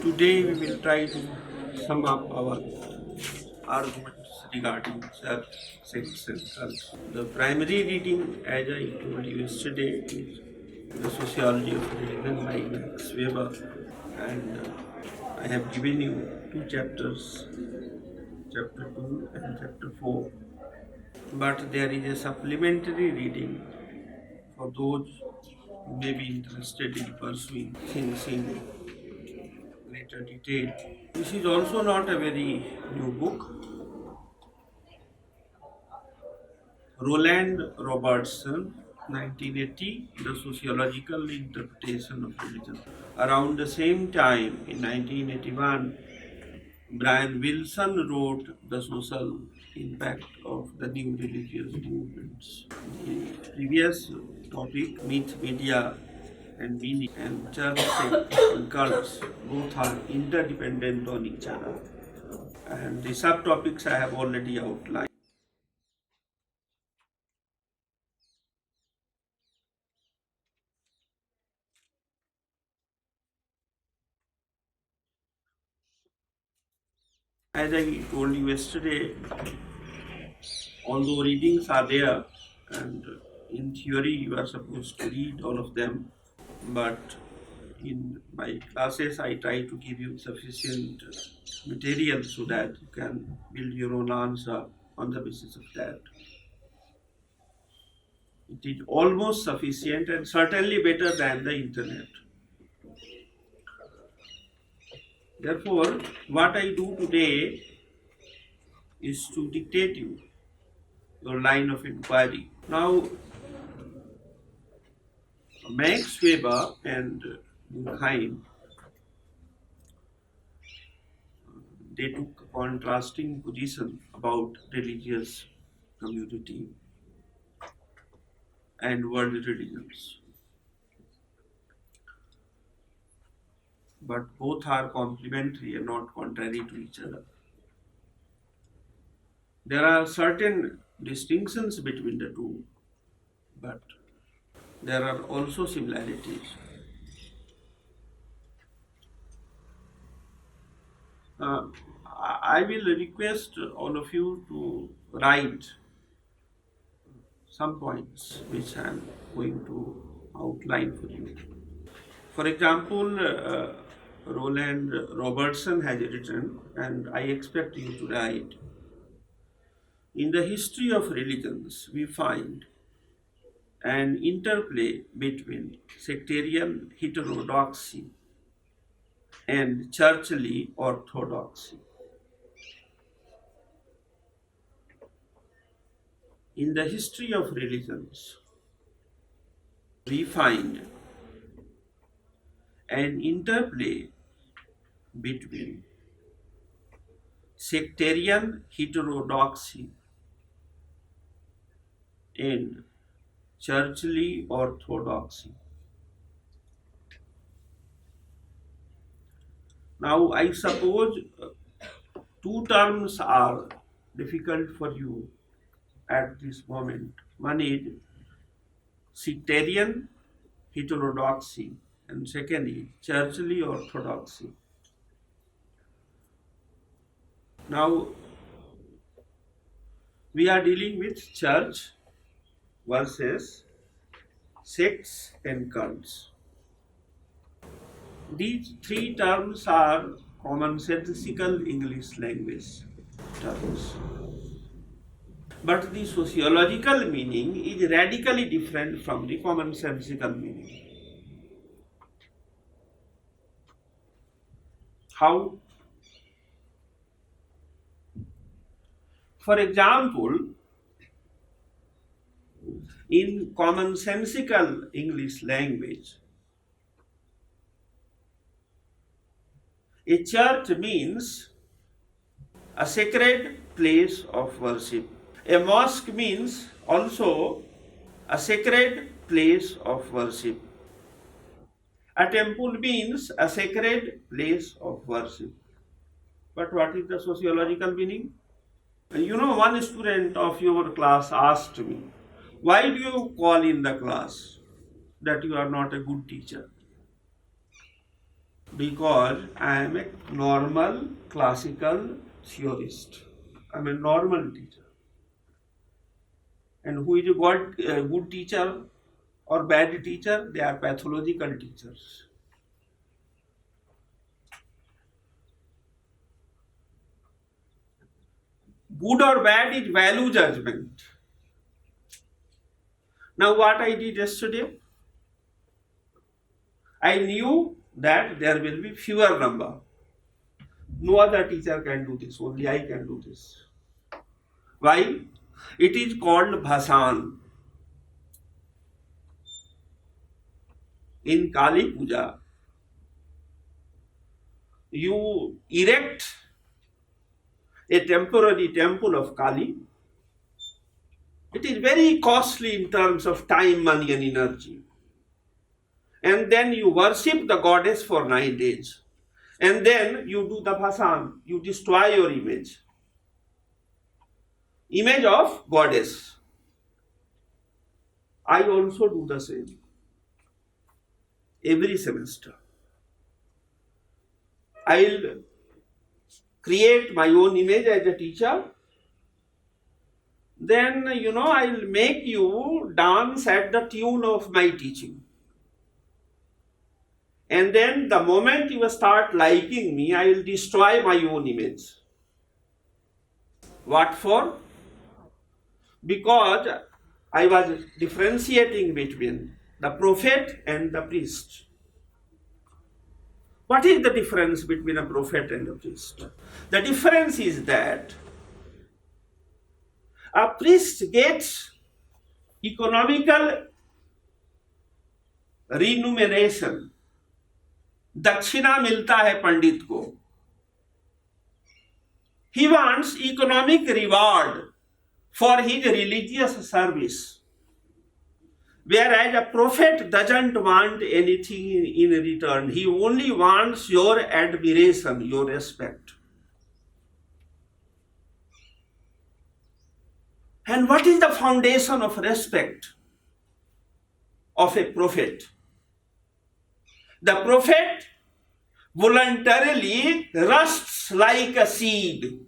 Today we will try to sum up our arguments regarding church, sects and cults. The primary reading, as I told you yesterday, is the Sociology of Religion by Max Weber, and I have given you two chapters, chapter 2 and chapter 4. But there is a supplementary reading for those who may be interested in pursuing things in greater detail. This is also not a very new book. Roland Robertson, 1980, The Sociological Interpretation of Religion. Around the same time, in 1981, Brian Wilson wrote The Social Impact of the New Religious Movements. The previous topic, Myth, Media, and Meaning, and Church, Sects and Cults, both are interdependent on each other. And the subtopics I have already outlined. As I told you yesterday, although readings are there, and in theory you are supposed to read all of them, but in my classes I try to give you sufficient material so that you can build your own answer on the basis of that. It is almost sufficient and certainly better than the internet. Therefore, what I do today is to dictate you your line of inquiry. Now, Max Weber and Durkheim, they took a contrasting position about religious community and world religions. But both are complementary and not contrary to each other. There are certain distinctions between the two, but there are also similarities. I will request all of you to write some points which I am going to outline for you. For example, Roland Robertson has written, and I expect you to write, in the history of religions, we find an interplay between sectarian heterodoxy and churchly orthodoxy. In the history of religions, we find an interplay between sectarian heterodoxy and churchly orthodoxy. Now, I suppose two terms are difficult for you at this moment. One is sectarian heterodoxy, and second is churchly orthodoxy. Now, we are dealing with church versus sects and cults. These three terms are commonsensical English language terms. But the sociological meaning is radically different from the commonsensical meaning. How? For example, in commonsensical English language, a church means a sacred place of worship. A mosque means also a sacred place of worship. A temple means a sacred place of worship. But what is the sociological meaning? You know, one student of your class asked me, why do you call in the class that you are not a good teacher? Because I am a normal classical theorist. I am a normal teacher. And who is a good teacher or bad teacher? They are pathological teachers. Good or bad is value judgment. Now what I did yesterday? I knew that there will be fewer number. No other teacher can do this, only I can do this. Why? It is called bhasan. In Kali Puja, you erect a temporary temple of Kali. It is very costly in terms of time, money and energy. And then you worship the goddess for 9 days. And then you do the bhasan, you destroy your image. Image of goddess. I also do the same. Every semester. I'll create my own image as a teacher. Then, I'll make you dance at the tune of my teaching. And then the moment you start liking me, I will destroy my own image. What for? Because I was differentiating between the prophet and the priest. What is the difference between a prophet and a priest? The difference is that a priest gets economical remuneration. दक्षिणा मिलता है पंडित को. He wants economic reward for his religious service. Whereas a prophet doesn't want anything in return. He only wants your admiration, your respect. And what is the foundation of respect of a prophet? The prophet voluntarily rusts like a seed.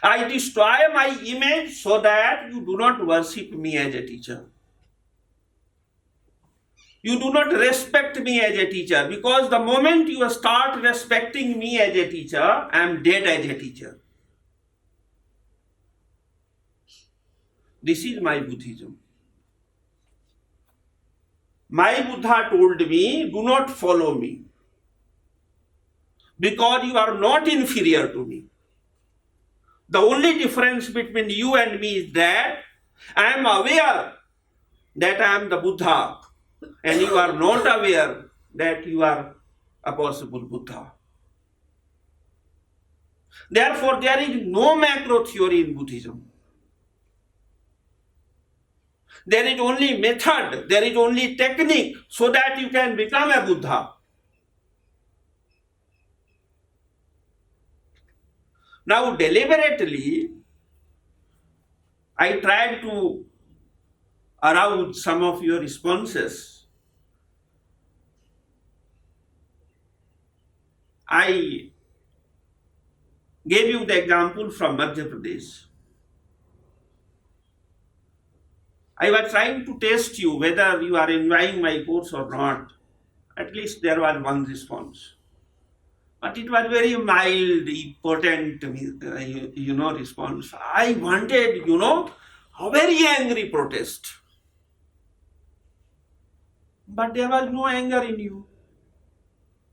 I destroy my image so that you do not worship me as a teacher. You do not respect me as a teacher, because the moment you start respecting me as a teacher, I am dead as a teacher. This is my Buddhism. My Buddha told me, do not follow me, because you are not inferior to me. The only difference between you and me is that I am aware that I am the Buddha, and you are not aware that you are a possible Buddha. Therefore, there is no macro theory in Buddhism. There is only method, there is only technique, so that you can become a Buddha. Now, deliberately, I tried to arouse some of your responses. I gave you the example from Madhya Pradesh. I was trying to test you whether you are enjoying my course or not. At least there was one response. But it was very mild, potent, response. I wanted, a very angry protest. But there was no anger in you.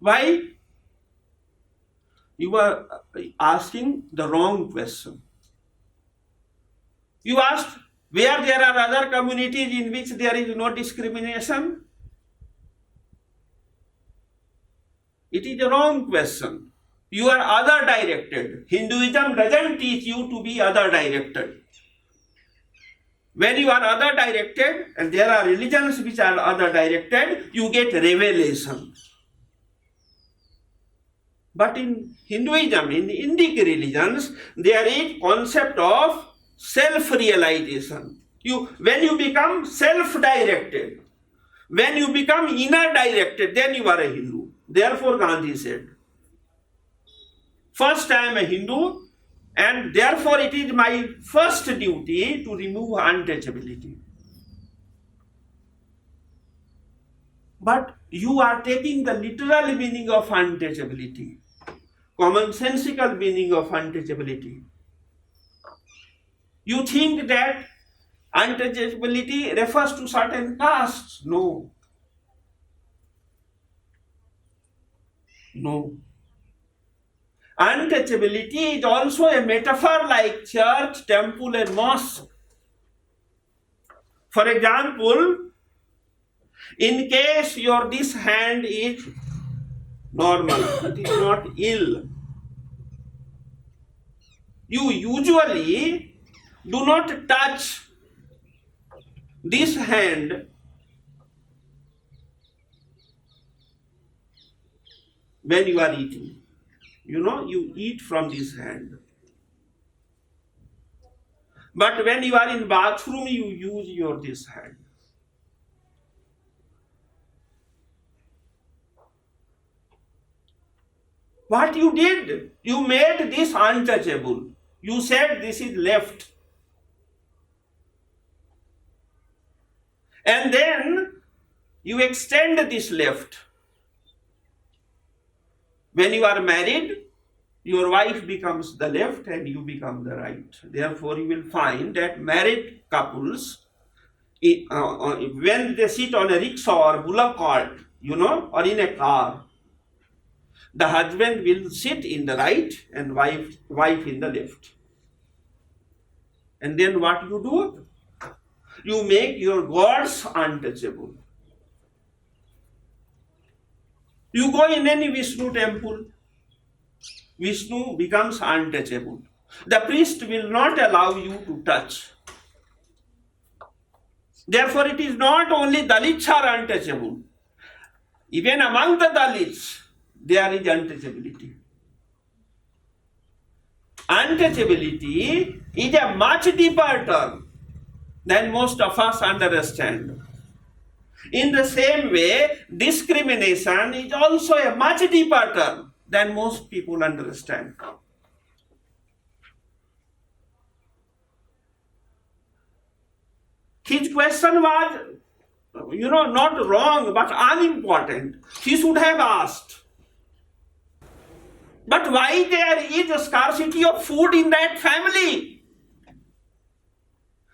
Why? You were asking the wrong question. You asked, where there are other communities in which there is no discrimination? It is a wrong question. You are other directed. Hinduism doesn't teach you to be other directed. When you are other directed, and there are religions which are other directed, you get revelation. But in Hinduism, in Indic religions, there is concept of self-realization. When you become self-directed, When you become inner directed, then you are a Hindu. Therefore, Gandhi said, first I am a Hindu, and therefore it is my first duty to remove untouchability. But you are taking the literal meaning of untouchability, commonsensical meaning of untouchability. You think that untouchability refers to certain castes. No. No. Untouchability is also a metaphor like church, temple, and mosque. For example, in case this hand is normal, it is not ill, you usually do not touch this hand when you are eating. You eat from this hand. But when you are in bathroom, you use this hand. What you did, you made this untouchable. You said this is left. And then you extend this left. When you are married, your wife becomes the left and you become the right. Therefore, you will find that married couples, when they sit on a rickshaw or bullock cart, or in a car, the husband will sit in the right and wife in the left. And then what you do? You make your gods untouchable. You go in any Vishnu temple, Vishnu becomes untouchable. The priest will not allow you to touch. Therefore, it is not only Dalits are untouchable. Even among the Dalits, there is untouchability. Untouchability is a much deeper term than most of us understand. In the same way, discrimination is also a much deeper term than most people understand. His question was, not wrong, but unimportant. He should have asked, but why there is a scarcity of food in that family?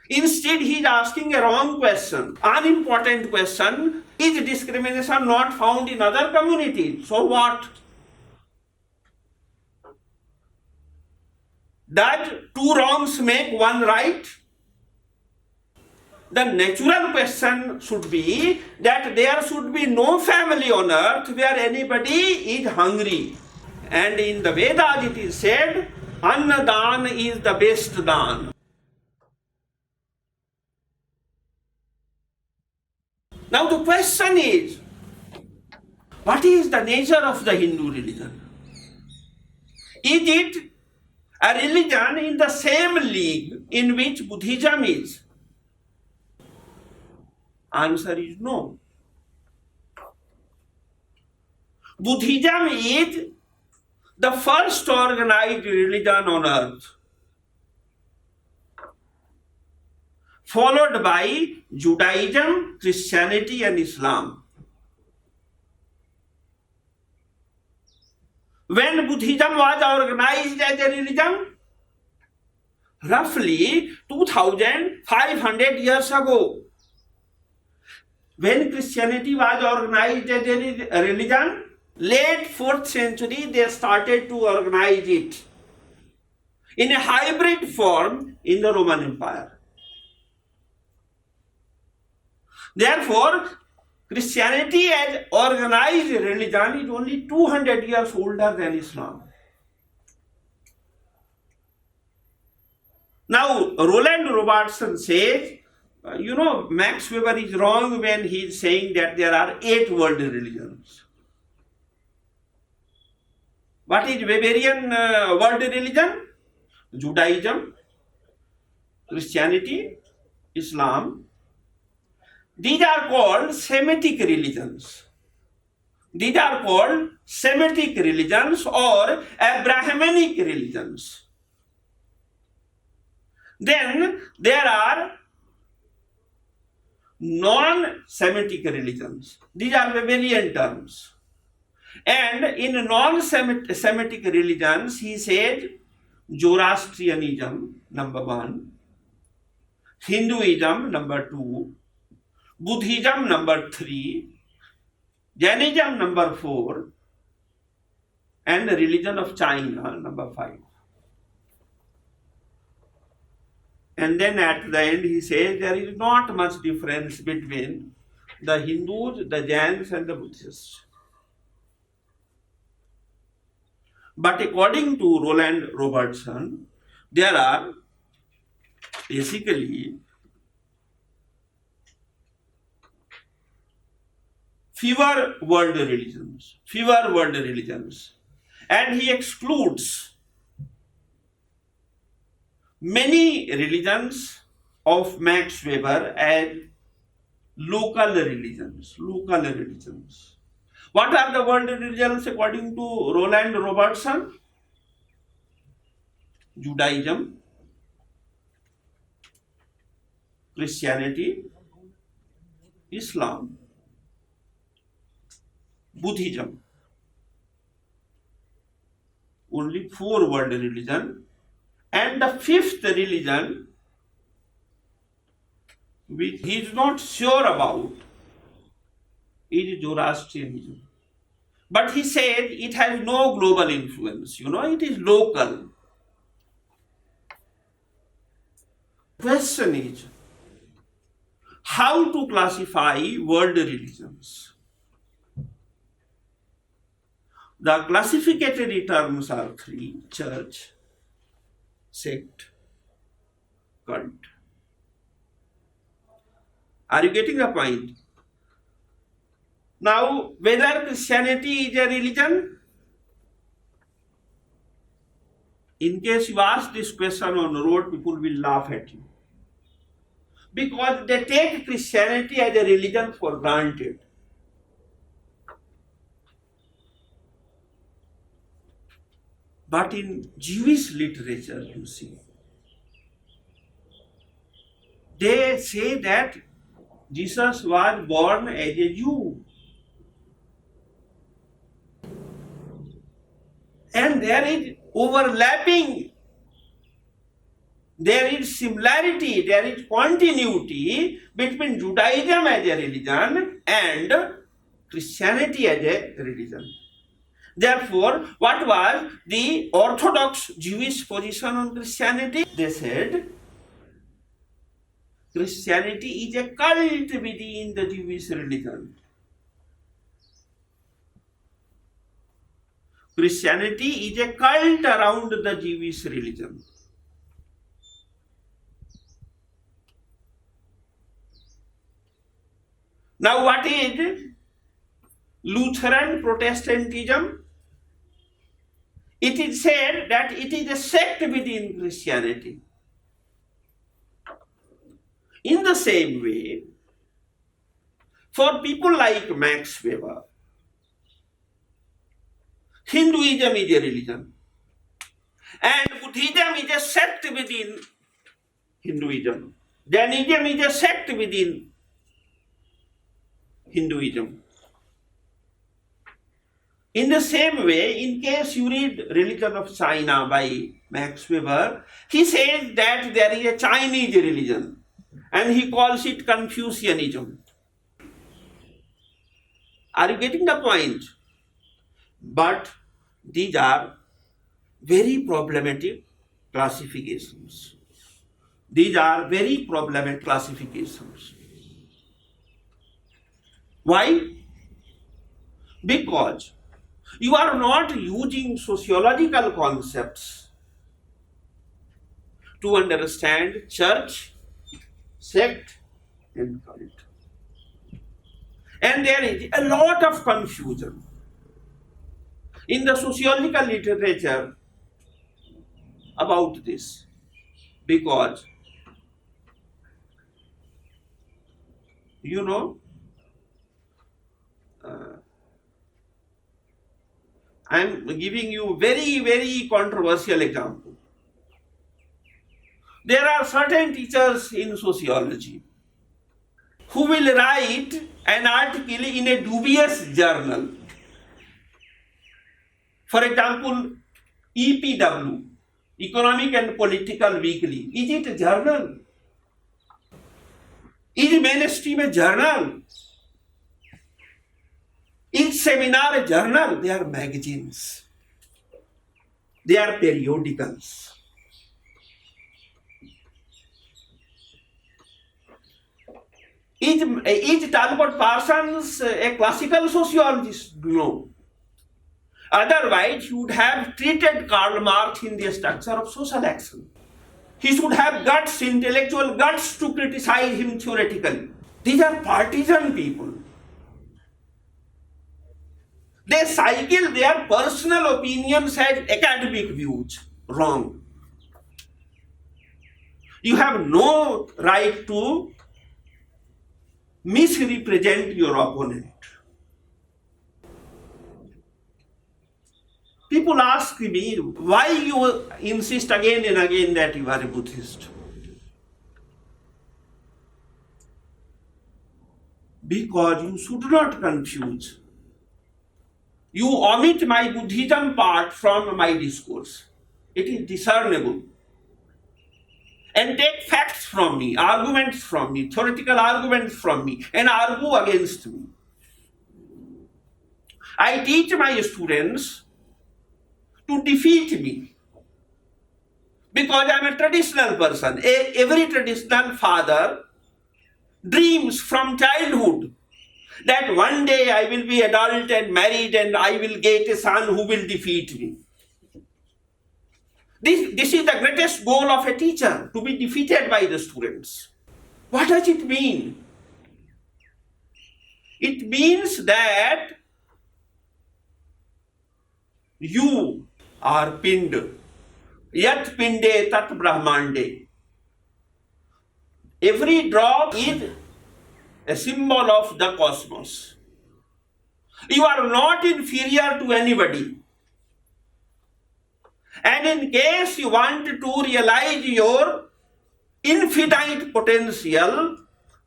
Instead, he is asking a wrong question, unimportant question. Is discrimination not found in other communities? So what? Does two wrongs make one right? The natural question should be that there should be no family on earth where anybody is hungry. And in the Vedas it is said, Annadan is the best dan. Now the question is, what is the nature of the Hindu religion? Is it a religion in the same league in which Buddhism is? Answer is no. Buddhism is the first organized religion on earth, followed by Judaism, Christianity, and Islam. When Buddhism was organized as a religion? Roughly 2500 years ago. When Christianity was organized as a religion? Late 4th century, they started to organize it in a hybrid form in the Roman Empire. Therefore, Christianity as organized religion is only 200 years older than Islam. Now, Roland Robertson says, Max Weber is wrong when he is saying that there are 8 world religions. What is Weberian world religion? Judaism, Christianity, Islam, These are called Semitic religions. These are called Semitic religions or Abrahamic religions. Then there are non-Semitic religions. These are Babylonian terms. And in non-Semitic religions, he said Zoroastrianism, number one, Hinduism, number two, Buddhism, number three, Jainism, number four, and the religion of China, number five. And then at the end he says there is not much difference between the Hindus, the Jains, and the Buddhists. But according to Roland Robertson, there are basically fewer world religions, and he excludes many religions of Max Weber as local religions. What are the world religions according to Roland Robertson? Judaism, Christianity, Islam, Buddhism. Only four world religion. And the fifth religion, which he is not sure about, is Zoroastrianism. But he said it has no global influence, it is local. Question is, how to classify world religions? The classificatory terms are three: church, sect, cult. Are you getting the point? Now, whether Christianity is a religion, in case you ask this question on the road, people will laugh at you. Because they take Christianity as a religion for granted. But in Jewish literature, you see, they say that Jesus was born as a Jew. And there is overlapping, there is similarity, there is continuity between Judaism as a religion and Christianity as a religion. Therefore, what was the Orthodox Jewish position on Christianity? They said Christianity is a cult within the Jewish religion. Christianity is a cult around the Jewish religion. Now, what is Lutheran Protestantism? It is said that it is a sect within Christianity. In the same way, for people like Max Weber, Hinduism is a religion and Buddhism is a sect within Hinduism. Jainism is a sect within Hinduism. In the same way, in case you read Religion of China by Max Weber, he says that there is a Chinese religion and he calls it Confucianism. Are you getting the point? But these are very problematic classifications. Why? Because you are not using sociological concepts to understand church, sect, and cult. And there is a lot of confusion in the sociological literature about this, because You know, I am giving you very, very controversial example. There are certain teachers in sociology who will write an article in a dubious journal. For example, EPW, Economic and Political Weekly. Is it a journal? Is mainstream a journal? Is seminar a journal? They are magazines. They are periodicals. Is Talbot Parsons a classical sociologist? No. Otherwise, he would have treated Karl Marx in the structure of social action. He should have guts, intellectual guts to criticize him theoretically. These are partisan people. They cycle their personal opinions as academic views. Wrong. You have no right to misrepresent your opponent. People ask me, why you insist again and again that you are a Buddhist? Because you should not confuse. You omit my Buddhism part from my discourse. It is discernible. And take facts from me, arguments from me, theoretical arguments from me, and argue against me. I teach my students to defeat me because I am a traditional person. Every traditional father dreams from childhood that one day I will be adult and married and I will get a son who will defeat me. This is the greatest goal of a teacher, to be defeated by the students. What does it mean? It means that you are pind, yat pinde tat brahmande. Every drop is a symbol of the cosmos. You are not inferior to anybody. And in case you want to realize your infinite potential,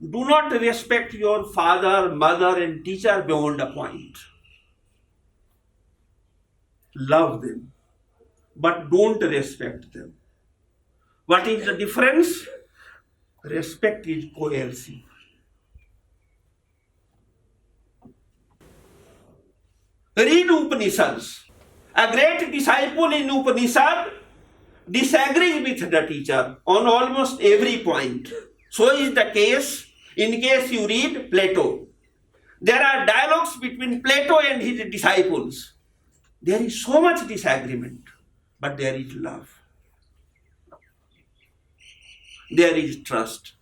do not respect your father, mother, and teacher beyond a point. Love them, but don't respect them. What is the difference? Respect is coercive. Read Upanishads. A great disciple in Upanishad disagrees with the teacher on almost every point. So is the case in case you read Plato. There are dialogues between Plato and his disciples. There is so much disagreement, but there is love. There is trust.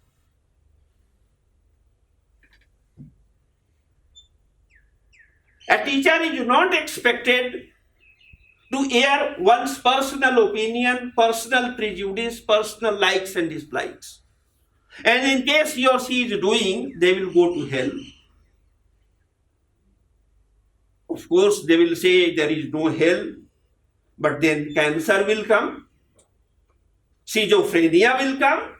A teacher is not expected to air one's personal opinion, personal prejudice, personal likes and dislikes. And in case he or she is doing, they will go to hell. Of course, they will say there is no hell, but then cancer will come, schizophrenia will come,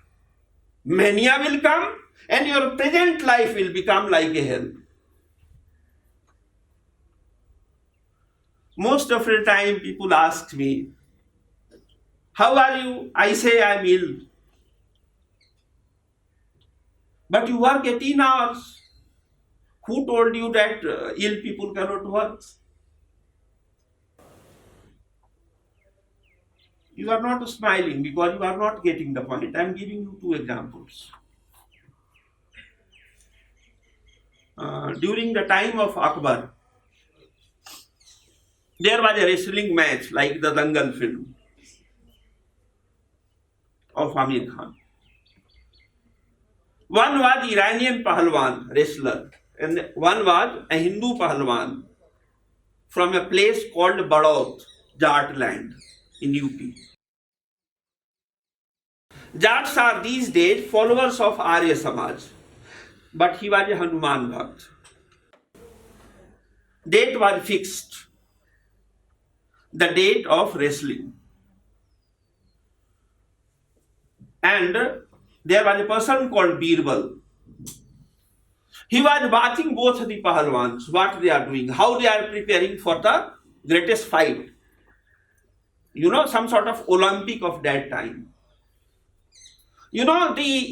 mania will come, and your present life will become like a hell. Most of the time people ask me, how are you? I say I am ill. But you work 18 hours. Who told you that ill people cannot work? You are not smiling because you are not getting the point. I am giving you two examples. During the time of Akbar, there was a wrestling match like the Dangal film of Amir Khan. One was Iranian Pahalwan wrestler and one was a Hindu Pahalwan from a place called Badaut, Jat land in UP. Jats are these days followers of Arya Samaj. but he was a Hanuman Bhakt. Date was fixed, the date of wrestling. And there was a person called Birbal. He was watching both the Pahalwans, what they are doing, how they are preparing for the greatest fight. Some sort of Olympic of that time. The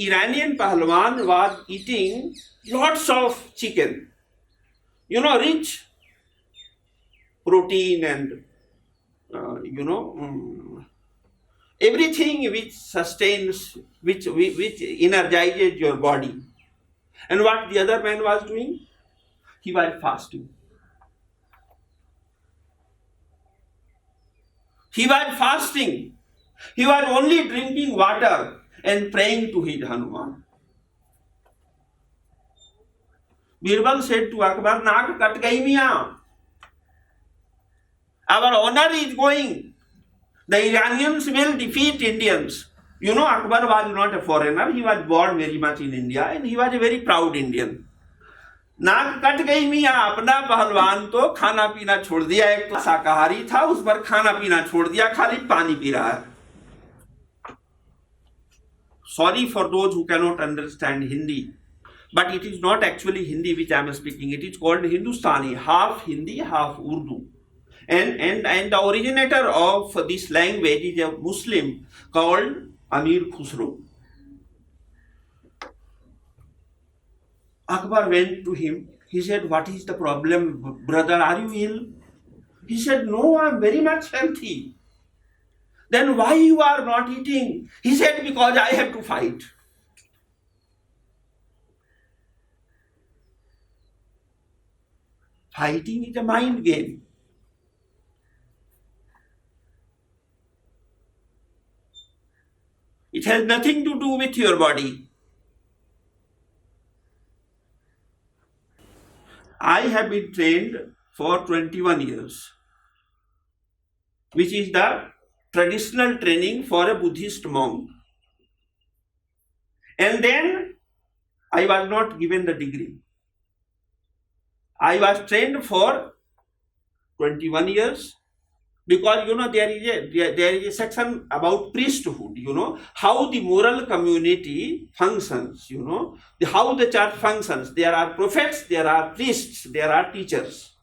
Iranian Pahalwan was eating lots of chicken. Rich protein and, everything which sustains, which energizes your body. And what the other man was doing? He was fasting. He was fasting. He was only drinking water and praying to his Hanuman. Birbal said to Akbar, "Naak kat gayi miyan. Our honor is going. The Iranians will defeat Indians." Akbar was not a foreigner. He was born very much in India and he was a very proud Indian. नाक cut गई मियाँ, अपना पहलवान तो खाना पीना छोड़ दिया, एक तो शाकाहारी था, उस पर खाना पीना छोड़ दिया, खाली पानी पी रहा है. Sorry for those who cannot understand Hindi, but it is not actually Hindi which I am speaking. It is called Hindustani, half Hindi, half Urdu. And the originator of this language is a Muslim called Amir Khusro. Akbar went to him. He said, "What is the problem, brother? Are you ill?" He said, "No, I am very much healthy." "Then why you are not eating?" He said, "Because I have to fight." Fighting is a mind game. It has nothing to do with your body. I have been trained for 21 years, which is the traditional training for a Buddhist monk. And then I was not given the degree. I was trained for 21 years because there is a section about priesthood, how the moral community functions, how the church functions. There are prophets, there are priests, there are teachers.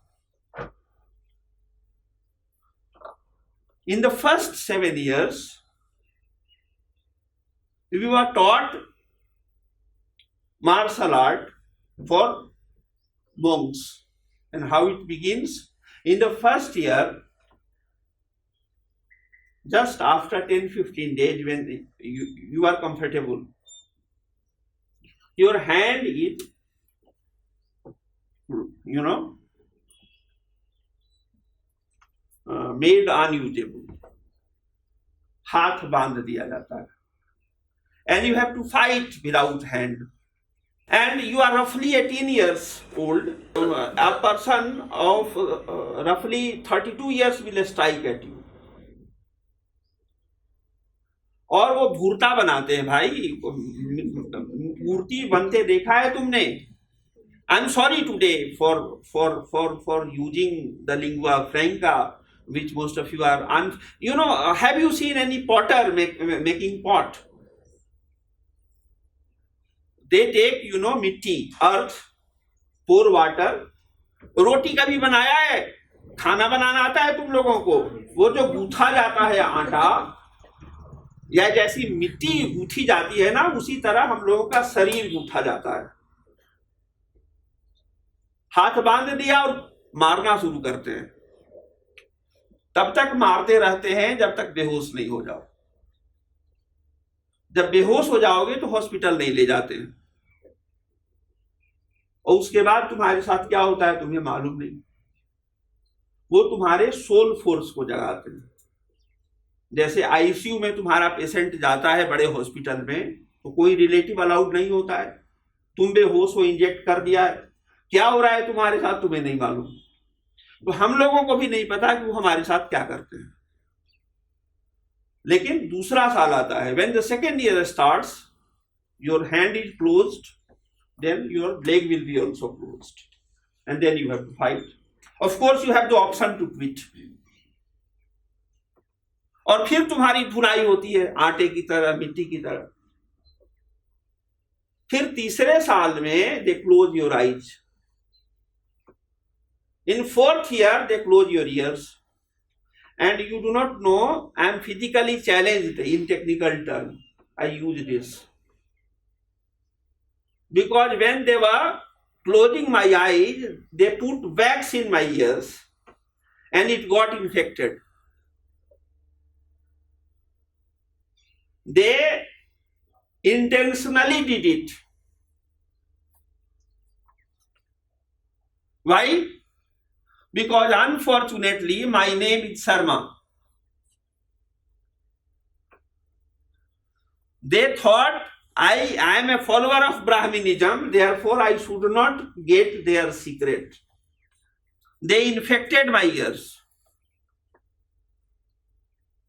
In the first 7 years, we were taught martial art for monks. And how it begins? In the first year, just after 10-15 days, when you are comfortable, your hand is, made unusable. हाथ बांध दिया जाता है. And you have to fight without hand. And you are roughly 18 years old. A person of roughly 32 years will strike at you. और वो भूरता बनाते हैं भाई, मूर्ति बनते देखा है तुमने? I am sorry today for using the lingua franca, which most of you are. Have you seen any potter making pot? They take, मिट्टी, earth, pour water. रोटी कभी बनाया है? खाना बनाना आता है तुम लोगों को? वो जो गूथा जाता है आटा, या जैसी मिट्टी गूथी जाती है ना, उसी तरह हम लोगों का शरीर गूथा जाता है. हाथ बांध दिया और मारना शुरू करते हैं. तब तक मारते रहते हैं जब तक बेहोश नहीं हो जाओ. जब बेहोश हो जाओगे तो हॉस्पिटल नहीं ले जाते हैं. और उसके बाद तुम्हारे साथ क्या होता है तुम्हें मालूम नहीं. वो तुम्हारे सोल फोर्स को जगाते हैं. जैसे आईसीयू में तुम्हारा पेशेंट जाता है बड़े हॉस्पिटल में, तो कोई रिलेटिव अलाउड नहीं होता है. तुम बेहोश हो, इंजेक्ट कर दिया है, क्या हो रहा है तुम्हारे साथ तुम्हें नहीं मालूम. तो हम लोगों को भी नहीं पता कि वो हमारे साथ क्या करते हैं. लेकिन दूसरा साल आता है, when the second year starts, your hand is closed, then your leg will be also closed. And then you have to fight. Of course, you have the option to quit. और फिर तुम्हारी धुनाई होती है आटे की तरह, मिट्टी की तरह. फिर तीसरे साल में they close your eyes. In fourth year, they close your ears. And you do not know, I am physically challenged in technical term. I use this. Because when they were closing my eyes, they put wax in my ears and it got infected. They intentionally did it. Why? Because unfortunately my name is Sharma. They thought I am a follower of Brahminism, therefore I should not get their secret. They infected my ears.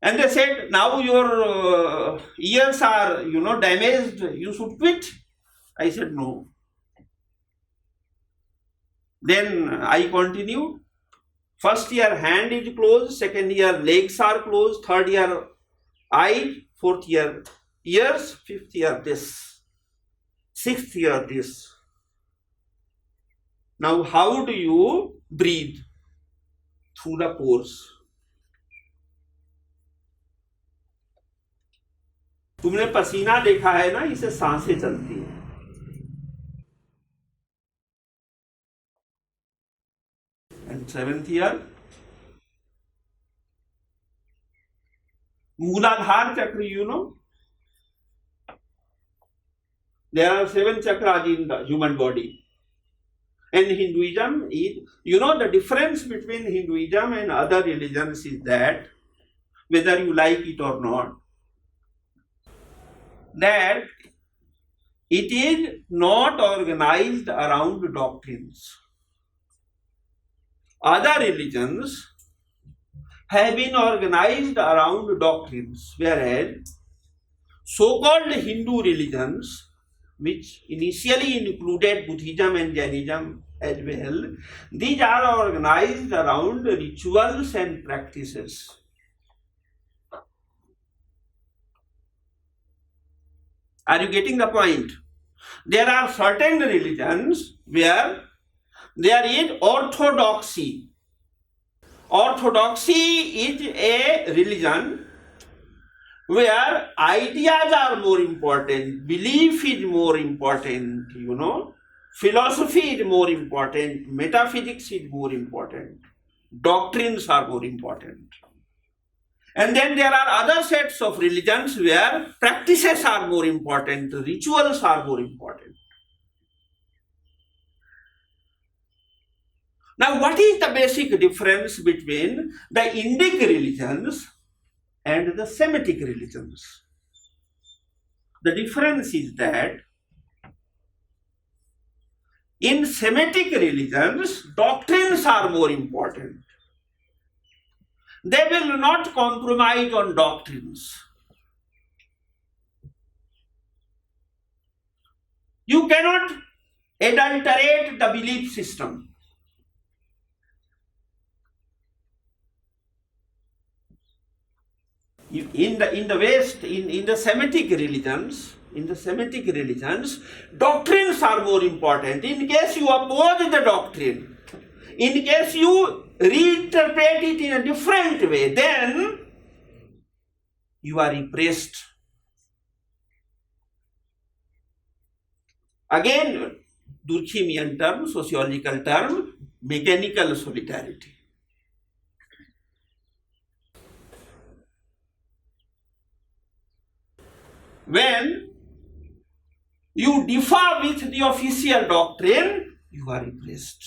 And they said, now your ears are, damaged, you should quit. I said, no. Then I continued. First year hand is closed, second year legs are closed, third year eye, fourth year ears, fifth year this, sixth year this. Now how do you breathe? Through the pores. तुमने पसीना देखा है ना, इसे सांसें चलती हैं. And seventh year, Mooladhara chakra, there are 7 chakras in the human body. And Hinduism is, the difference between Hinduism and other religions is that, whether you like it or not, that it is not organized around doctrines. Other religions have been organized around doctrines, whereas so-called Hindu religions, which initially included Buddhism and Jainism as well, these are organized around rituals and practices. Are you getting the point? There are certain religions where there is orthodoxy. Orthodoxy is a religion where ideas are more important, belief is more important, philosophy is more important, metaphysics is more important, doctrines are more important. And then there are other sets of religions where practices are more important, rituals are more important. Now, what is the basic difference between the Indic religions and the Semitic religions? The difference is that in Semitic religions, doctrines are more important. They will not compromise on doctrines. You cannot adulterate the belief system. In the West, in the Semitic religions, doctrines are more important. In case you oppose the doctrine, in case you reinterpret it in a different way, then you are repressed. Again, Durkheimian term, sociological term, mechanical solidarity. When you differ with the official doctrine, you are repressed.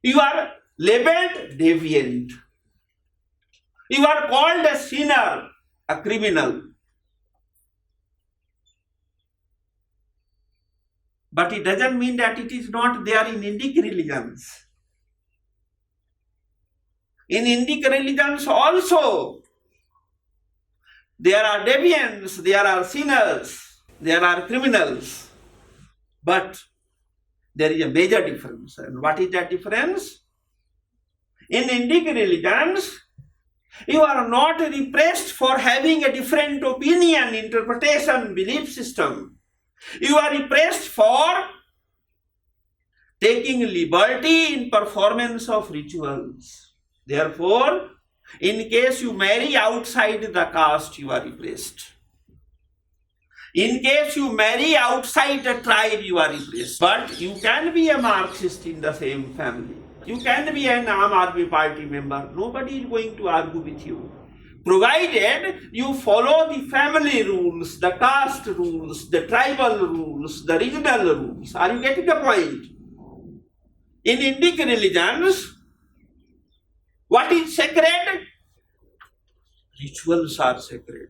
You are labeled deviant. You are called a sinner, a criminal. But it doesn't mean that it is not there in Indic religions. In Indic religions also, there are deviants, there are sinners. there are criminals. But there is a major difference. And what is that difference? In Indic religions, you are not repressed for having a different opinion, interpretation, belief system. You are repressed for taking liberty in performance of rituals. Therefore, in case you marry outside the caste, you are repressed. In case you marry outside the tribe, you are repressed. But you can be a Marxist in the same family. You can be an Aam Aadmi Party member. Nobody is going to argue with you. Provided you follow the family rules, the caste rules, the tribal rules, the regional rules. Are you getting the point? In Indic religions, what is sacred? Rituals are sacred.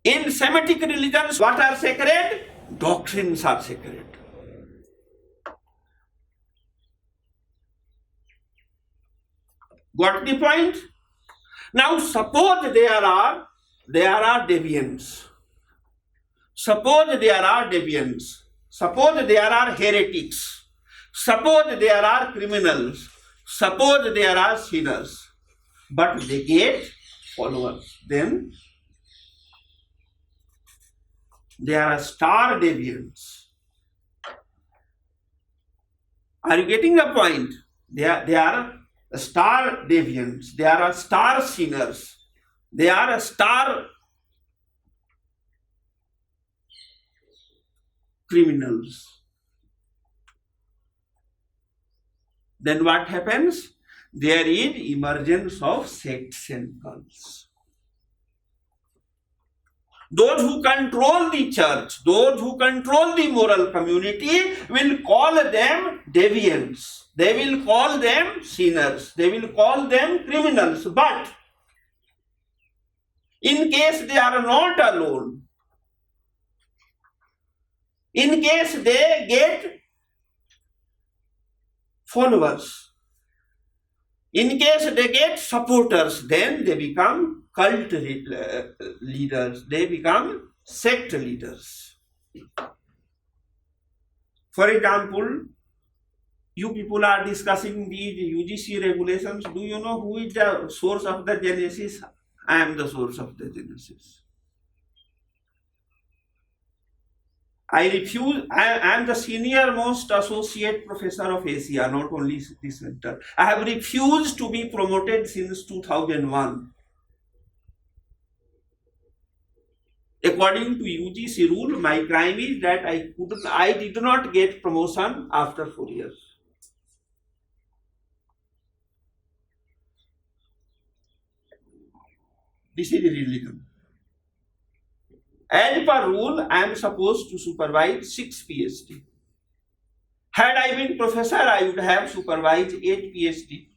In Semitic religions, what are sacred? Doctrines are sacred. Got the point? Now suppose there are deviants. Suppose there are deviants. Suppose there are heretics. Suppose there are criminals. Suppose there are sinners. But they get followers. Then there are star deviants. Are you getting the point? They are star deviants. They are star sinners. They are star criminals. Then what happens? There is emergence of sects and cults. Those who control the church, those who control the moral community will call them deviants. They will call them sinners. They will call them criminals. But in case they are not alone, in case they get followers, in case they get supporters, then they become cult leaders. They become sect leaders. For example, you people are discussing these UGC regulations. Do you know who is the source of the genesis? I am the source of the genesis. I am the senior most associate professor of Asia, not only this center. I have refused to be promoted since 2001. According to UGC rule, my crime is that I did not get promotion after 4 years. This is religion. As per rule, I am supposed to supervise 6 PhD. Had I been professor, I would have supervised 8 PhD.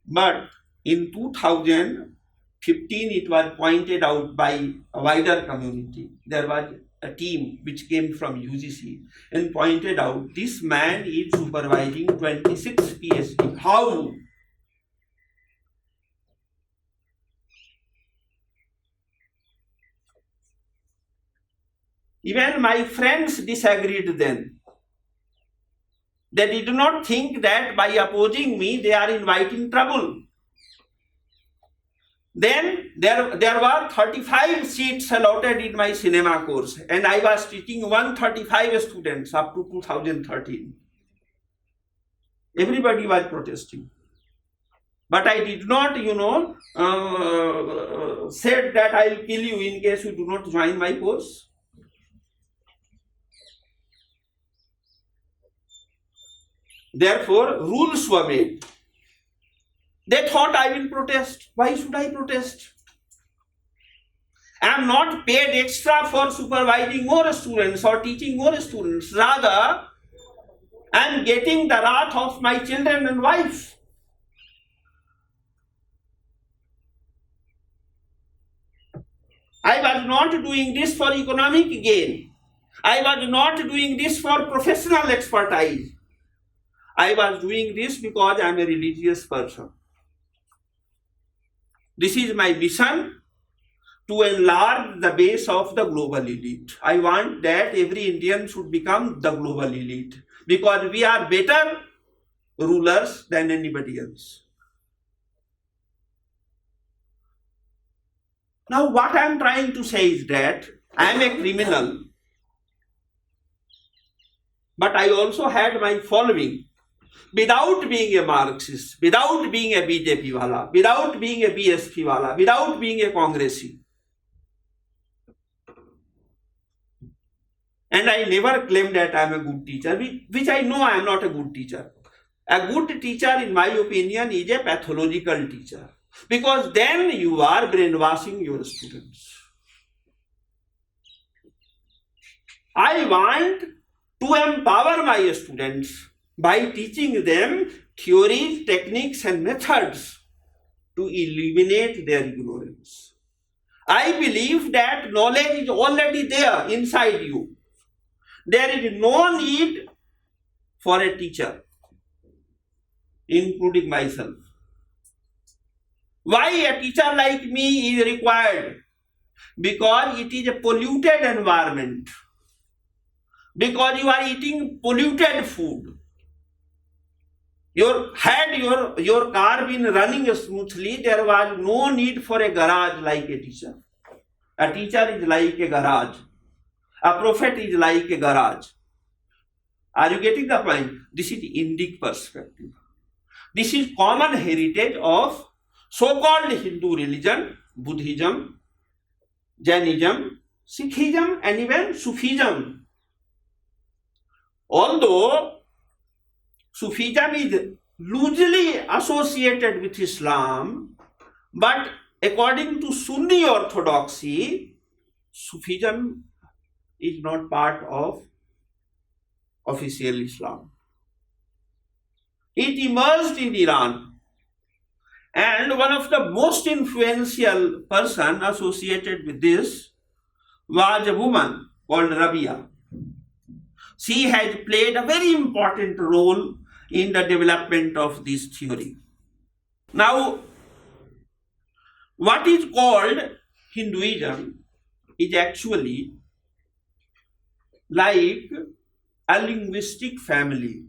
But in 2015, it was pointed out by a wider community. There was a team which came from UGC and pointed out this man is supervising 26 PhD. How? Even my friends disagreed then. They did not think that by opposing me, they are inviting trouble. Then there were 35 seats allotted in my cinema course, and I was teaching 135 students up to 2013. Everybody was protesting. But I did not, said that I will kill you in case you do not join my course. Therefore, rules were made. They thought I will protest. Why should I protest? I am not paid extra for supervising more students or teaching more students. Rather, I am getting the wrath of my children and wife. I was not doing this for economic gain. I was not doing this for professional expertise. I was doing this because I am a religious person. This is my mission to enlarge the base of the global elite. I want that every Indian should become the global elite because we are better rulers than anybody else. Now, what I am trying to say is that I am a criminal, but I also had my following. Without being a Marxist, without being a BJP wala, without being a BSP wala, without being a Congressi. And I never claim that I am a good teacher, which I know I am not a good teacher. A good teacher, in my opinion, is a pathological teacher. Because then you are brainwashing your students. I want to empower my students by teaching them theories, techniques, and methods to eliminate their ignorance. I believe that knowledge is already there inside you. There is no need for a teacher, including myself. Why a teacher like me is required? Because it is a polluted environment. Because you are eating polluted food. Had your car been running smoothly, there was no need for a garage like a teacher. A teacher is like a garage. A prophet is like a garage. Are you getting the point? This is Indic perspective. This is common heritage of so-called Hindu religion, Buddhism, Jainism, Sikhism, and even Sufism. Although Sufism is loosely associated with Islam, but according to Sunni orthodoxy, Sufism is not part of official Islam. It emerged in Iran, and one of the most influential person associated with this was a woman called Rabia. She has played a very important role in the development of this theory. Now, what is called Hinduism is actually like a linguistic family,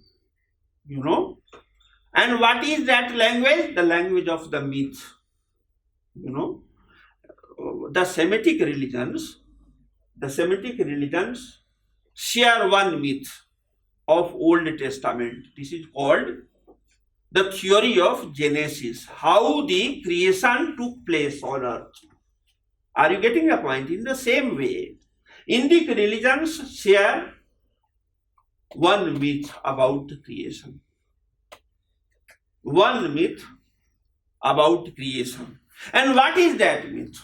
And what is that language? The language of the myth. The Semitic religions share one myth of Old Testament. This is called the theory of Genesis, how the creation took place on earth. Are you getting the point? In the same way, Indic religions share one myth about creation. One myth about creation. And what is that myth?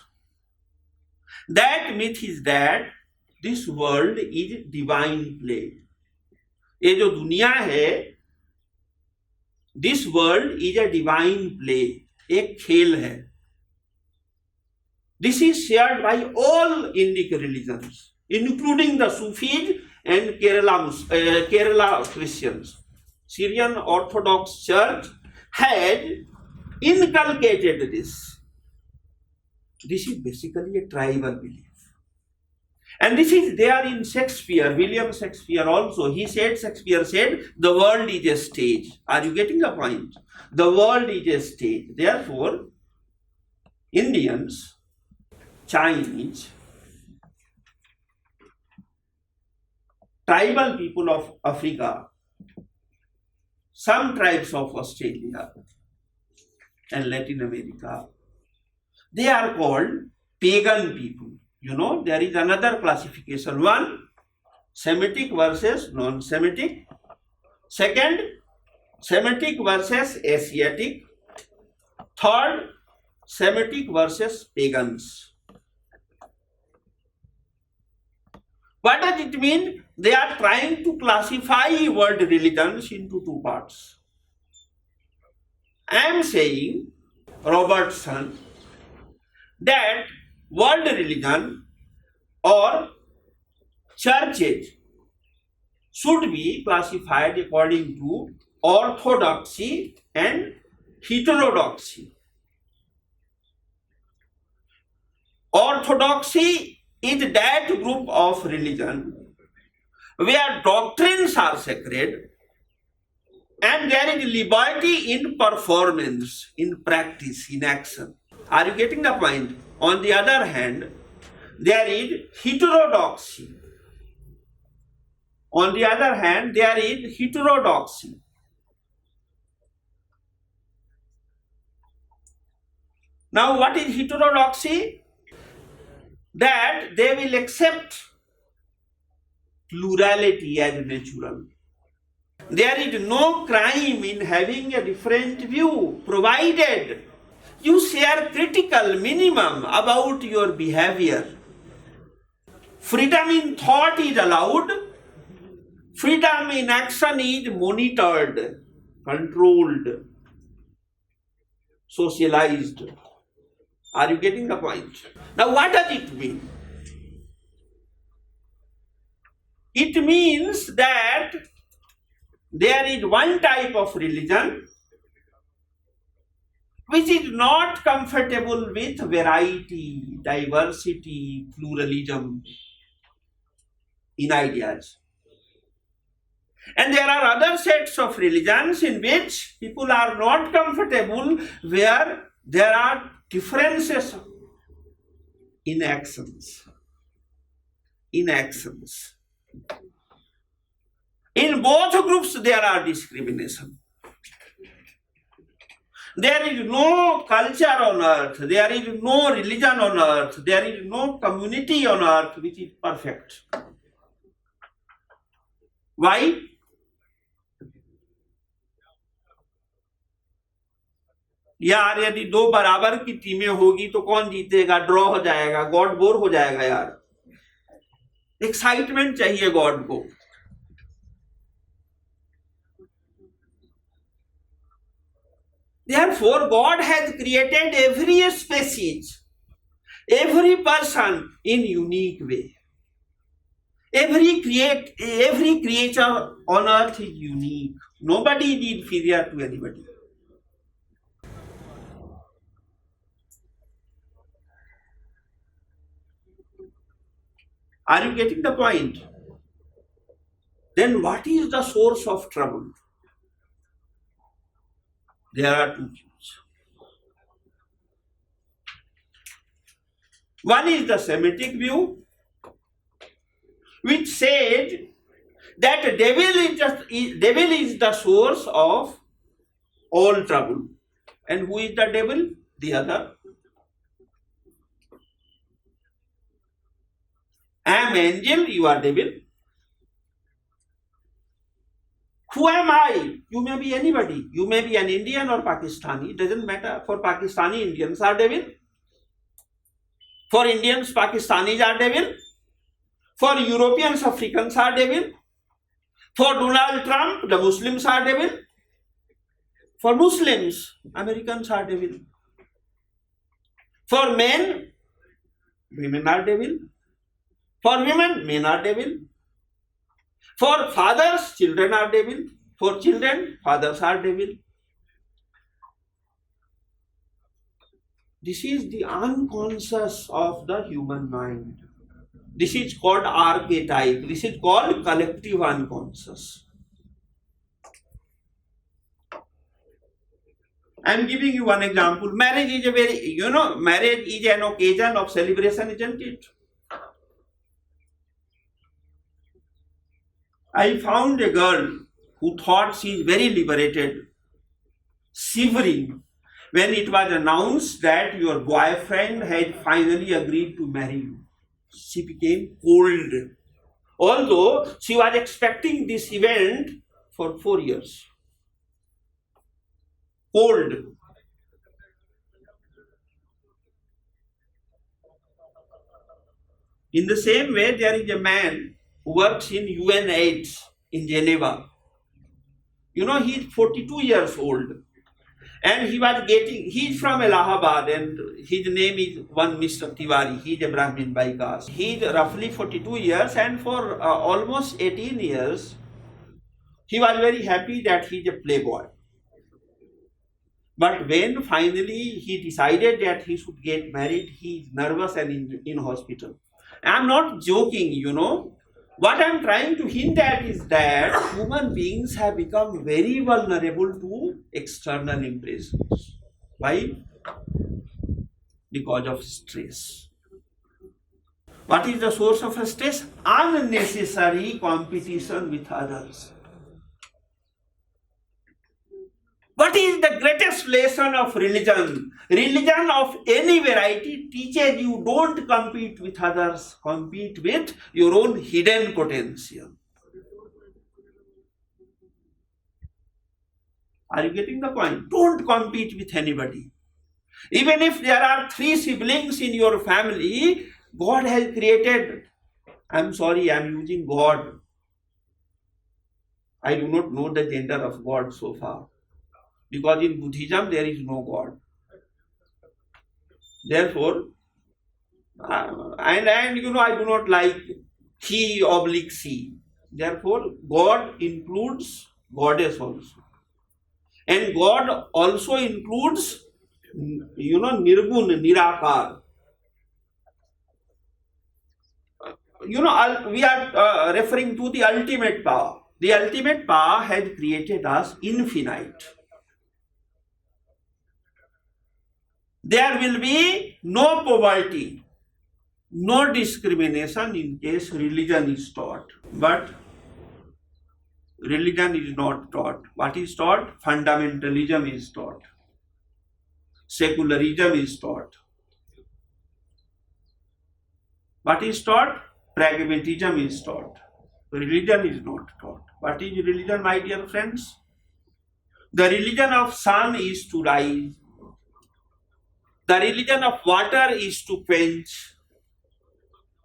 That myth is that this world is divine play. ये जो दुनिया है, this world is a divine play, एक खेल है. This is shared by all Indic religions, including the Sufis and Kerala Christians. Syrian Orthodox Church had inculcated this. This is basically a tribal belief. And this is there in Shakespeare, William Shakespeare also. Shakespeare said, the world is a stage. Are you getting the point? The world is a stage. Therefore, Indians, Chinese, tribal people of Africa, some tribes of Australia and Latin America, they are called pagan people. There is another classification. One, Semitic versus non-Semitic. Second, Semitic versus Asiatic. Third, Semitic versus pagans. What does it mean? They are trying to classify world religions into two parts. I am saying, Robertson, that world religion or churches should be classified according to orthodoxy and heterodoxy. Orthodoxy is that group of religion where doctrines are sacred and there is liberty in performance, in practice, in action. Are you getting the point? On the other hand, there is heterodoxy. On the other hand, there is heterodoxy. Now, what is heterodoxy? That they will accept plurality as natural. There is no crime in having a different view, provided you share critical minimum about your behavior. Freedom in thought is allowed. Freedom in action is monitored, controlled, socialized. Are you getting the point? Now, what does it mean? It means that there is one type of religion which is not comfortable with variety, diversity, pluralism in ideas. And there are other sets of religions in which people are not comfortable, where there are differences in actions. In actions. In both groups there are discrimination. There is no culture on earth, there is no religion on earth, there is no community on earth which is perfect. Why? यार यदि दो बराबर की टीमें होगी तो कौन जीतेगा? ड्रॉ हो जाएगा, गॉड बोर हो जाएगा यार. एक्साइटमेंट चाहिए गॉड को. Therefore, God has created every species, every person in unique way. Every creature on earth is unique. Nobody is inferior to anybody. Are you getting the point? Then what is the source of trouble? There are two views. One is the Semitic view, which said that devil is the source of all trouble. And who is the devil? The other. I am angel, you are devil. Who am I? You may be anybody. You may be an Indian or Pakistani. It doesn't matter. For Pakistani, Indians are devil. For Indians, Pakistanis are devil. For Europeans, Africans are devil. For Donald Trump, the Muslims are devil. For Muslims, Americans are devil. For men, women are devil. For women, men are devil. For fathers, children are devil. For children, fathers are devil. This is the unconscious of the human mind. This is called archetype. This is called collective unconscious. I am giving you one example. Marriage is an occasion of celebration, isn't it? I found a girl who thought she is very liberated, shivering when it was announced that your boyfriend had finally agreed to marry you. She became cold, although she was expecting this event for 4 years. Cold. In the same way, there is a man who works in UN-AIDS in Geneva. He is 42 years old. And he's from Allahabad, and his name is one Mr. Tiwari. He's a Brahmin by caste. He's roughly 42 years, and for almost 18 years, he was very happy that he's a playboy. But when finally he decided that he should get married, he is nervous and in hospital. I'm not joking, you know. What I'm trying to hint at is that human beings have become very vulnerable to external impressions. Why? Because of stress. What is the source of stress? Unnecessary competition with others. What is the greatest lesson of religion? Religion of any variety teaches you don't compete with others, compete with your own hidden potential. Are you getting the point? Don't compete with anybody. Even if there are 3 siblings in your family, God has created, I'm sorry, I'm using God. I do not know the gender of God so far. Because in Buddhism there is no God. Therefore, and you know, I do not like he oblique she. Therefore, God includes goddess also. And God also includes, you know, Nirgun, Nirakar. You know, we are referring to the ultimate power. The ultimate power has created us infinite. There will be no poverty, no discrimination in case religion is taught. But religion is not taught. What is taught? Fundamentalism is taught. Secularism is taught. What is taught? Pragmatism is taught. Religion is not taught. What is religion, my dear friends? The religion of sun is to rise. The religion of water is to quench.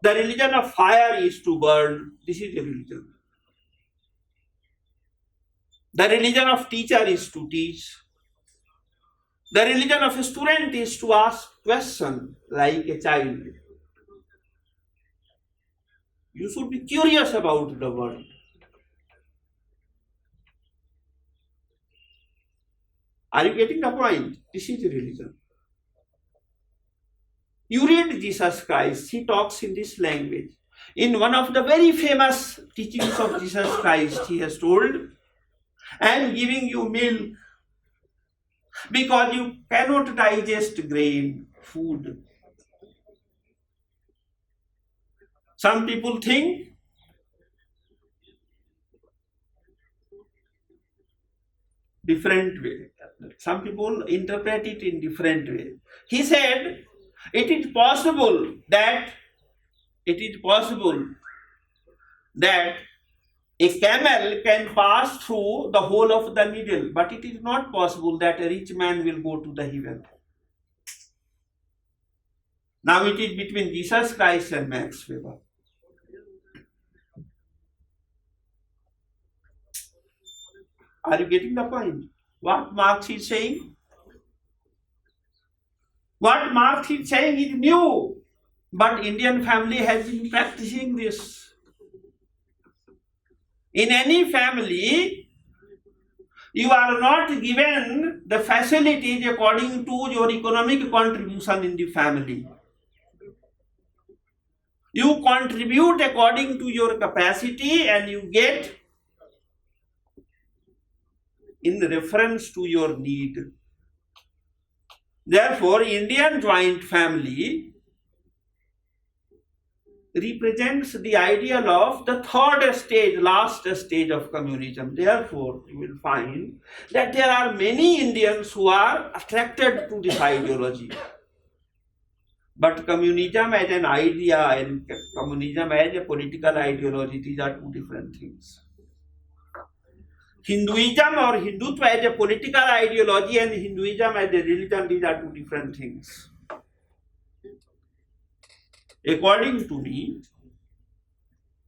The religion of fire is to burn. This is a religion. The religion of teacher is to teach. The religion of a student is to ask questions like a child. You should be curious about the world. Are you getting the point? This is religion. You read Jesus Christ, he talks in this language. In one of the very famous teachings of Jesus Christ, he has told, I am giving you milk because you cannot digest grain, food. Some people think different way. Some people interpret it in different way. He said, it is possible that a camel can pass through the hole of the needle, but it is not possible that a rich man will go to the heaven. Now it is between Jesus Christ and Max Weber. Are you getting the point? What Marx is saying? What Marx is saying is new, but Indian family has been practicing this. In any family, you are not given the facilities according to your economic contribution in the family. You contribute according to your capacity and you get in reference to your need. Therefore, Indian joint family represents the ideal of the third stage, last stage of communism. Therefore, you will find that there are many Indians who are attracted to this ideology. But communism as an idea and communism as a political ideology, these are two different things. Hinduism or Hindutva as a political ideology and Hinduism as a religion, these are two different things. According to me,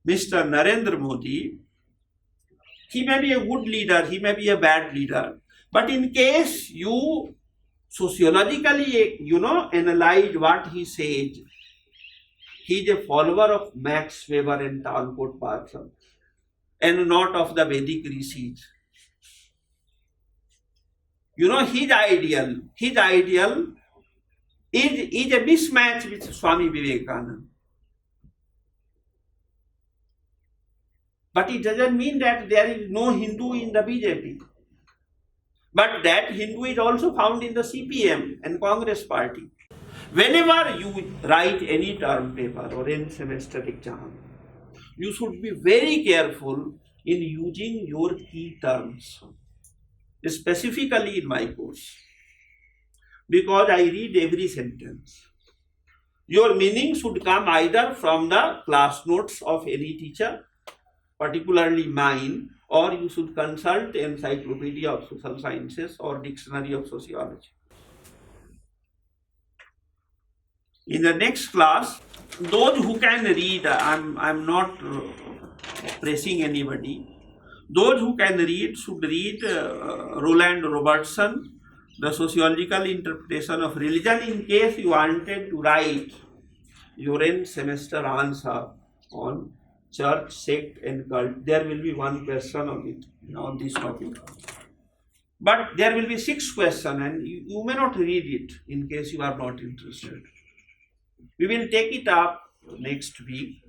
Mr. Narendra Modi, he may be a good leader, he may be a bad leader, but in case you sociologically, analyze what he says, he is a follower of Max Weber and Talcott Parsons and not of the Vedic rishis. his ideal is a mismatch with Swami Vivekananda. But it doesn't mean that there is no Hindu in the BJP. But that Hindu is also found in the CPM and Congress party. Whenever you write any term paper or any semester exam, you should be very careful in using your key terms, specifically in my course, because I read every sentence. Your meaning should come either from the class notes of any teacher, particularly mine, or you should consult Encyclopedia of Social Sciences or Dictionary of Sociology. In the next class, those who can read, I'm not pressing anybody. Those who can read should read Roland Robertson, The Sociological Interpretation of Religion, in case you wanted to write your end semester answer on church, sect and cult. There will be one question on it, on this topic. But there will be 6 questions and you may not read it in case you are not interested. We will take it up next week.